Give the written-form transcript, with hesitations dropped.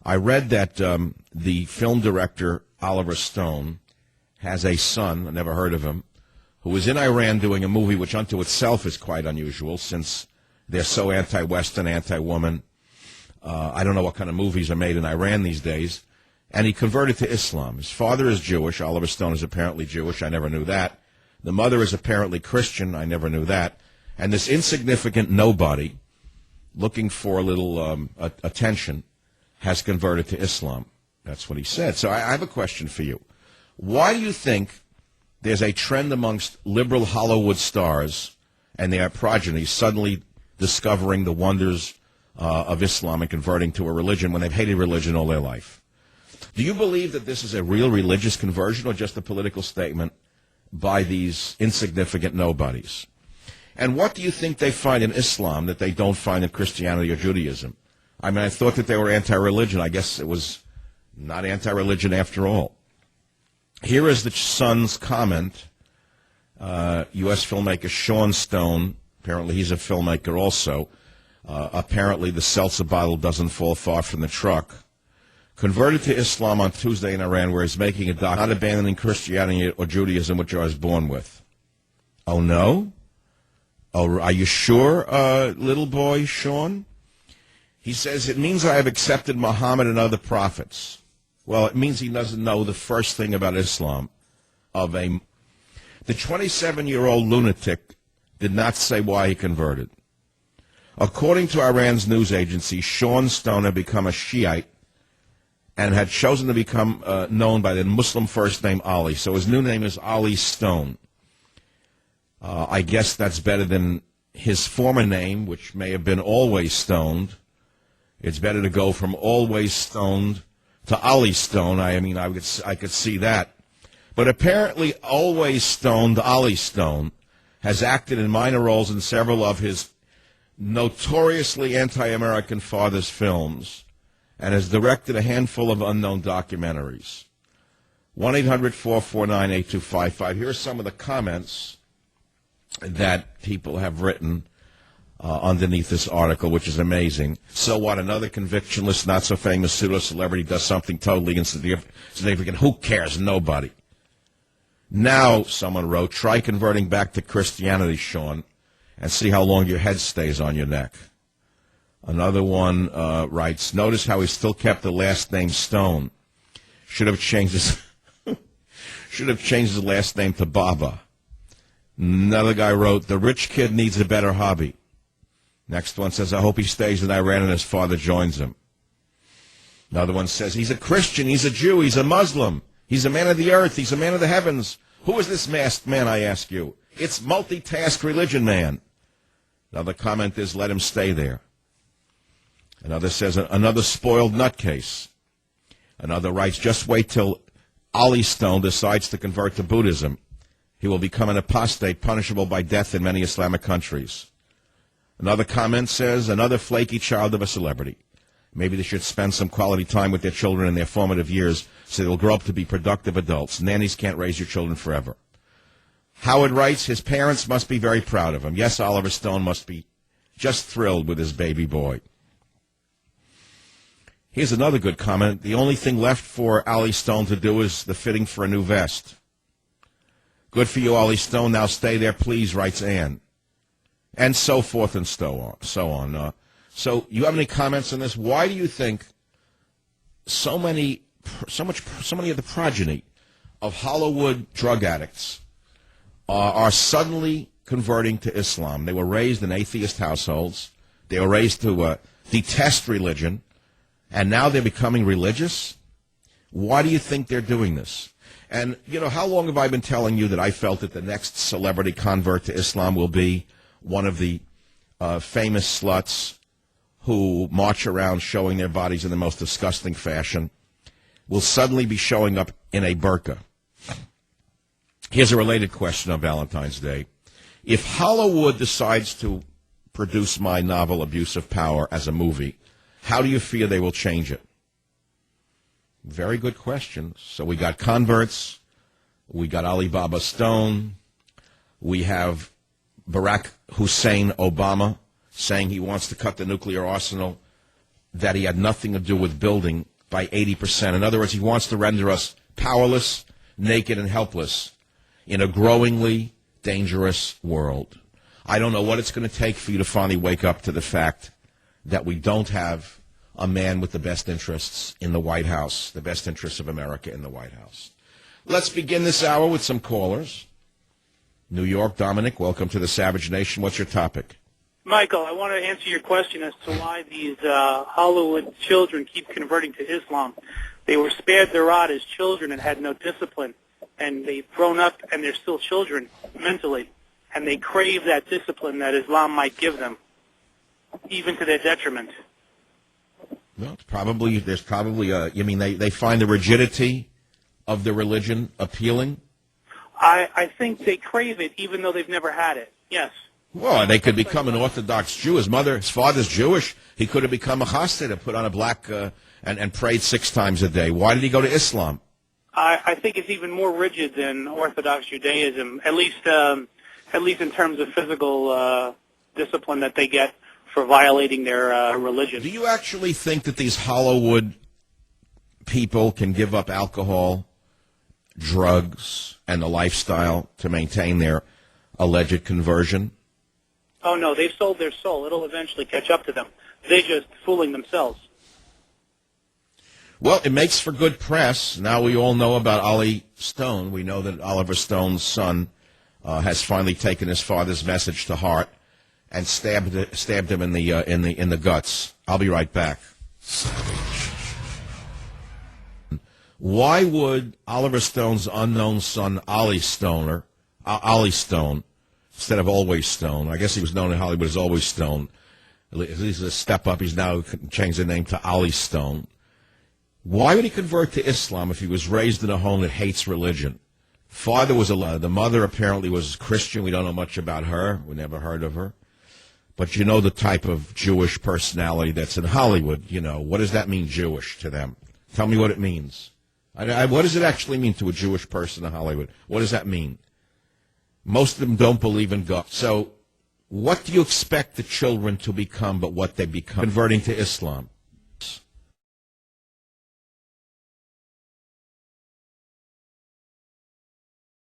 I read that the film director Oliver Stone has a son, I never heard of him, who was in Iran doing a movie which unto itself is quite unusual since they're so anti-Western, anti-woman. I don't know what kind of movies are made in Iran these days. And he converted to Islam. His father is Jewish. Oliver Stone is apparently Jewish. I never knew that. The mother is apparently Christian. I never knew that. And this insignificant nobody, looking for a little attention, has converted to Islam. That's what he said. So I have a question for you. Why do you think there's a trend amongst liberal Hollywood stars and their progeny suddenly discovering the wonders of Islam and converting to a religion when they've hated religion all their life? Do you believe that this is a real religious conversion or just a political statement by these insignificant nobodies? And what do you think they find in Islam that they don't find in Christianity or Judaism? I mean, I thought that they were anti-religion. I guess it was not anti-religion after all. Here is the son's comment. U.S. filmmaker Sean Stone, apparently he's a filmmaker also. Apparently the seltzer bottle doesn't fall far from the truck. Converted to Islam on Tuesday in Iran, where he's making a doc, not abandoning Christianity or Judaism, which I was born with. Oh, no? Oh, are you sure, little boy Sean? He says, it means I have accepted Muhammad and other prophets. Well, it means he doesn't know the first thing about Islam. The 27-year-old lunatic did not say why he converted. According to Iran's news agency, Sean Stone had become a Shiite and had chosen to become known by the Muslim first name Ali. So his new name is Ali Stone. I guess that's better than his former name, which may have been Always Stoned. It's better to go from Always Stoned to Ali Stone. I mean, I could see that. But apparently Always Stoned, Ali Stone, has acted in minor roles in several of his notoriously anti-American father's films and has directed a handful of unknown documentaries. 1-800-449-8255. Here are some of the comments that people have written underneath this article, which is amazing. So what? Another convictionless, not-so-famous pseudo-celebrity does something totally insignificant. Who cares? Nobody. Now, someone wrote, try converting back to Christianity, Sean, and see how long your head stays on your neck. Another one writes, notice how he still kept the last name Stone. Should have changed his last name to Baba. Another guy wrote, the rich kid needs a better hobby. Next one says, I hope he stays in Iran and his father joins him. Another one says, he's a Christian, he's a Jew, he's a Muslim, he's a man of the earth, he's a man of the heavens. Who is this masked man, I ask you? It's multitask religion, man. Another comment is, let him stay there. Another says, another spoiled nutcase. Another writes, just wait till Ali Stone decides to convert to Buddhism. He will become an apostate punishable by death in many Islamic countries. Another comment says, another flaky child of a celebrity. Maybe they should spend some quality time with their children in their formative years so they'll grow up to be productive adults. Nannies can't raise your children forever. Howard writes, his parents must be very proud of him. Yes, Oliver Stone must be just thrilled with his baby boy. Here's another good comment. The only thing left for Ali Stone to do is the fitting for a new vest. Good for you, Ali Stone. Now stay there, please, writes Ann. And so forth and so on. So you have any comments on this? Why do you think so many of the progeny of Hollywood drug addicts are suddenly converting to Islam? They were raised in atheist households. They were raised to detest religion, and now they're becoming religious? Why do you think they're doing this? And, you know, how long have I been telling you that I felt that the next celebrity convert to Islam will be one of the famous sluts who march around showing their bodies in the most disgusting fashion, will suddenly be showing up in a burqa? Here's a related question on Valentine's Day. If Hollywood decides to produce my novel Abuse of Power as a movie, how do you fear they will change it? Very good question. So we got converts, we got Alibaba Stone, we have Barack Hussein Obama saying he wants to cut the nuclear arsenal that he had nothing to do with building by 80%. In other words, he wants to render us powerless, naked, and helpless in a growingly dangerous world. I don't know what it's going to take for you to finally wake up to the fact that we don't have a man with the best interests in the White House, the best interests of America in the White House. Let's begin this hour with some callers. New York, Dominic, welcome to the Savage Nation. What's your topic? Michael, I want to answer your question as to why these Hollywood children keep converting to Islam. They were spared their rod as children and had no discipline, and they've grown up and they're still children mentally, and they crave that discipline that Islam might give them, even to their detriment. Well, there's probably you mean they find the rigidity of the religion appealing? I think they crave it even though they've never had it, yes. Well, they could become an Orthodox Jew. His father's Jewish. He could have become a chassid, put on a black and prayed 6 times a day. Why did he go to Islam? I think it's even more rigid than Orthodox Judaism, at least in terms of physical discipline that they get for violating their religion. Do you actually think that these Hollywood people can give up alcohol, drugs, and the lifestyle to maintain their alleged conversion? Oh, no, they've sold their soul. It'll eventually catch up to them. They're just fooling themselves. Well, it makes for good press. Now we all know about Ollie Stone. We know that Oliver Stone's son has finally taken his father's message to heart and stabbed him in the guts. I'll be right back. Why would Oliver Stone's unknown son, Ollie Stone, instead of Always Stone? I guess he was known in Hollywood as Always Stone. At least a step up. He's now changed the name to Ollie Stone. Why would he convert to Islam if he was raised in a home that hates religion? Father was the mother apparently was Christian. We don't know much about her. We never heard of her. But you know the type of Jewish personality that's in Hollywood. You know, what does that mean, Jewish, to them? Tell me what it means. What does it actually mean to a Jewish person in Hollywood? What does that mean? Most of them don't believe in God. So what do you expect the children to become but what they become? Converting to Islam.